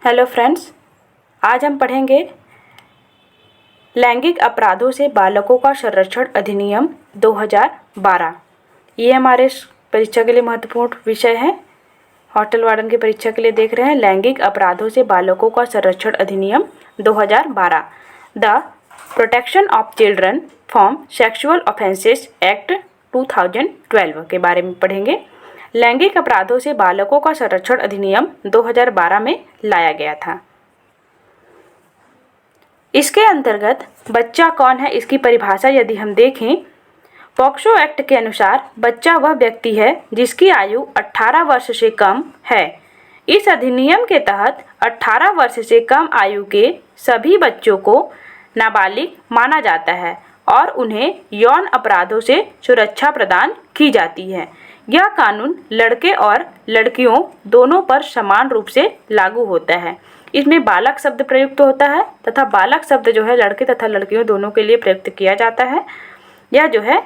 Hello friends, आज हम पढ़ेंगे लैंगिक अपराधों से बालकों का संरक्षण अधिनियम 2012। ये हमारे परीक्षा के लिए महत्वपूर्ण विषय है। होटल वार्डन की परीक्षा के लिए देख रहे हैं लैंगिक अपराधों से बालकों का संरक्षण अधिनियम 2012, the protection of children from sexual offences act 2012 के बारे में पढ़ेंगे। लैंगिक अपराधों से बालकों का संरक्षण अधिनियम 2012 में लाया गया था। इसके अंतर्गत बच्चा कौन है, इसकी परिभाषा यदि हम देखें, पॉक्सो एक्ट के अनुसार बच्चा वह व्यक्ति है जिसकी आयु 18 वर्ष से कम है। इस अधिनियम के तहत 18 वर्ष से कम आयु के सभी बच्चों को नाबालिग माना जाता है और उन्हें यौन अपराधों से सुरक्षा प्रदान की जाती है। यह कानून लड़के और लड़कियों दोनों पर समान रूप से लागू होता है। इसमें बालक शब्द प्रयुक्त होता है तथा बालक शब्द जो है लड़के तथा लड़कियों दोनों के लिए प्रयुक्त किया जाता है। यह जो है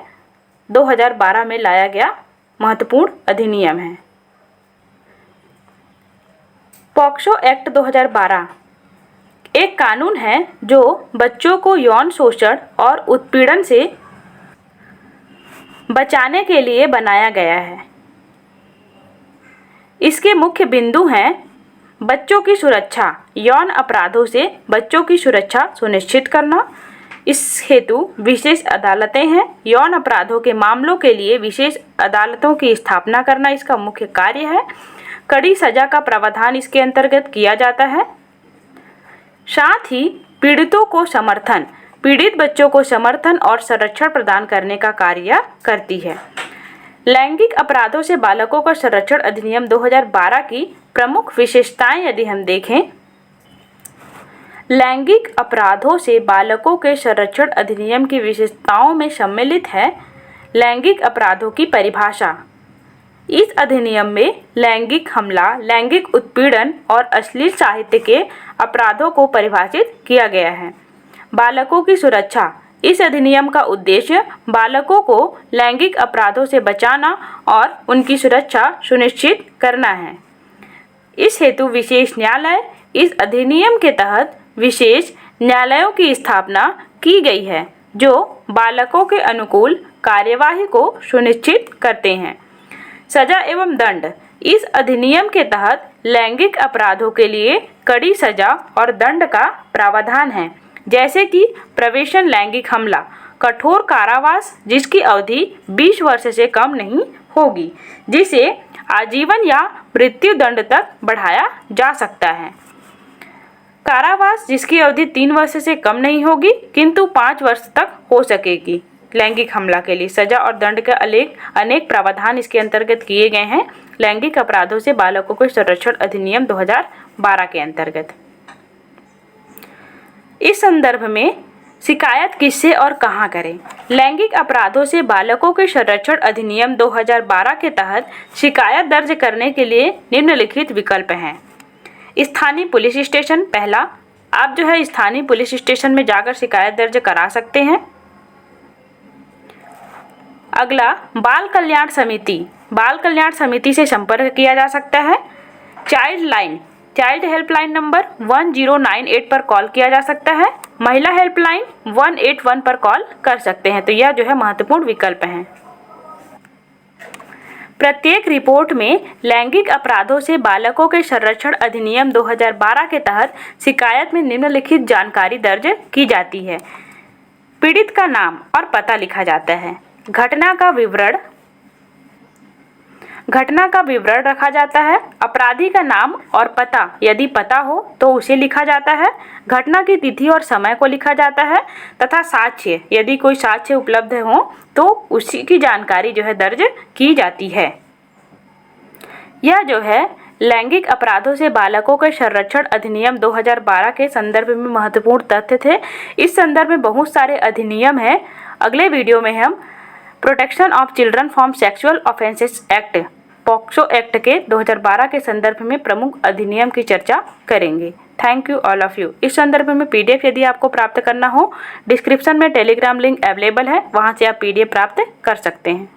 2012 में लाया गया महत्वपूर्ण अधिनियम है। पॉक्सो एक्ट 2012 एक कानून है जो बच्चों को यौन शोषण और उत्पीड़न से बचाने के लिए बनाया गया है। इसके मुख्य बिंदु हैं बच्चों की सुरक्षा, यौन अपराधों से बच्चों की सुरक्षा सुनिश्चित करना। इस हेतु विशेष अदालतें हैं। यौन अपराधों के मामलों के लिए विशेष अदालतों की स्थापना करना इसका मुख्य कार्य है। कड़ी सजा का प्रावधान इसके अंतर्गत किया जाता है। साथ ही पीड़ितों को समर्थन, पीड़ित बच्चों को समर्थन और संरक्षण प्रदान करने का कार्य करती है। लैंगिक अपराधों से बालकों का संरक्षण अधिनियम 2012 की प्रमुख विशेषताएं यदि हम देखें, लैंगिक अपराधों से बालकों के संरक्षण अधिनियम की विशेषताओं में सम्मिलित है लैंगिक अपराधों की परिभाषा। इस अधिनियम में लैंगिक हमला, लैंगिक उत्पीड़न और अश्लील साहित्य के अपराधों को परिभाषित किया गया है। बालकों की सुरक्षा, इस अधिनियम का उद्देश्य बालकों को लैंगिक अपराधों से बचाना और उनकी सुरक्षा सुनिश्चित करना है। इस हेतु विशेष न्यायालय, इस अधिनियम के तहत विशेष न्यायालयों की स्थापना की गई है जो बालकों के अनुकूल कार्यवाही को सुनिश्चित करते हैं। सजा एवं दंड, इस अधिनियम के तहत लैंगिक अपराधों के लिए कड़ी सजा और दंड का प्रावधान है, जैसे कि प्रवेशन लैंगिक हमला, कठोर कारावास जिसकी अवधि 20 वर्ष से कम नहीं होगी, जिसे आजीवन या मृत्यु दंड तक बढ़ाया जा सकता है। कारावास जिसकी अवधि 3 वर्ष से कम नहीं होगी किंतु 5 वर्ष तक हो सकेगी। लैंगिक हमला के लिए सजा और दंड के अनेक प्रावधान इसके अंतर्गत किए गए हैं लैंगिक अपराधों से बालकों के संरक्षण अधिनियम 2012 के अंतर्गत। इस संदर्भ में शिकायत किससे और कहां करें? लैंगिक अपराधों से बालकों के संरक्षण अधिनियम 2012 के तहत शिकायत दर्ज करने के लिए निम्नलिखित विकल्प हैं। स्थानीय पुलिस स्टेशन, पहला, आप जो है स्थानीय पुलिस स्टेशन में जाकर शिकायत दर्ज करा सकते हैं। अगला, बाल कल्याण समिति, बाल कल्याण समिति से संपर्क किया जा सकता है। Child line, child helpline number 1098 पर कॉल किया जा सकता है। महिला हेल्पलाइन 181 पर कॉल कर सकते हैं। तो यह जो है महत्वपूर्ण विकल्प हैं। प्रत्येक रिपोर्ट में लैंगिक अपराधों से बालकों के संरक्षण अधिनियम 2012 के तहत शिकायत में निम्नलिखित जानकारी दर्ज की जाती है। पीड़ित का नाम और पता लिखा जाता है। घटना का विवरण रखा जाता है। अपराधी का नाम और पता यदि पता हो तो उसे लिखा जाता है। घटना की तिथि और समय को लिखा जाता है तथा साक्ष्य, यदि कोई साक्ष्य उपलब्ध हो तो उसी की जानकारी जो है दर्ज की जाती है। यह जो है लैंगिक अपराधों से बालकों के संरक्षण अधिनियम 2012 के संदर्भ में महत्वपूर्ण तथ्य थे। इस संदर्भ में बहुत सारे अधिनियम हैं। अगले वीडियो में हम protection of children from sexual offences act, POCSO act के 2012 के संदर्भ में प्रमुख अधिनियम की चर्चा करेंगे। Thank you all of you. इस संदर्भ में PDF यदि आपको प्राप्त करना हो, डिस्क्रिप्शन में टेलीग्राम लिंक अवेलेबल है, वहां से आप PDF प्राप्त कर सकते हैं।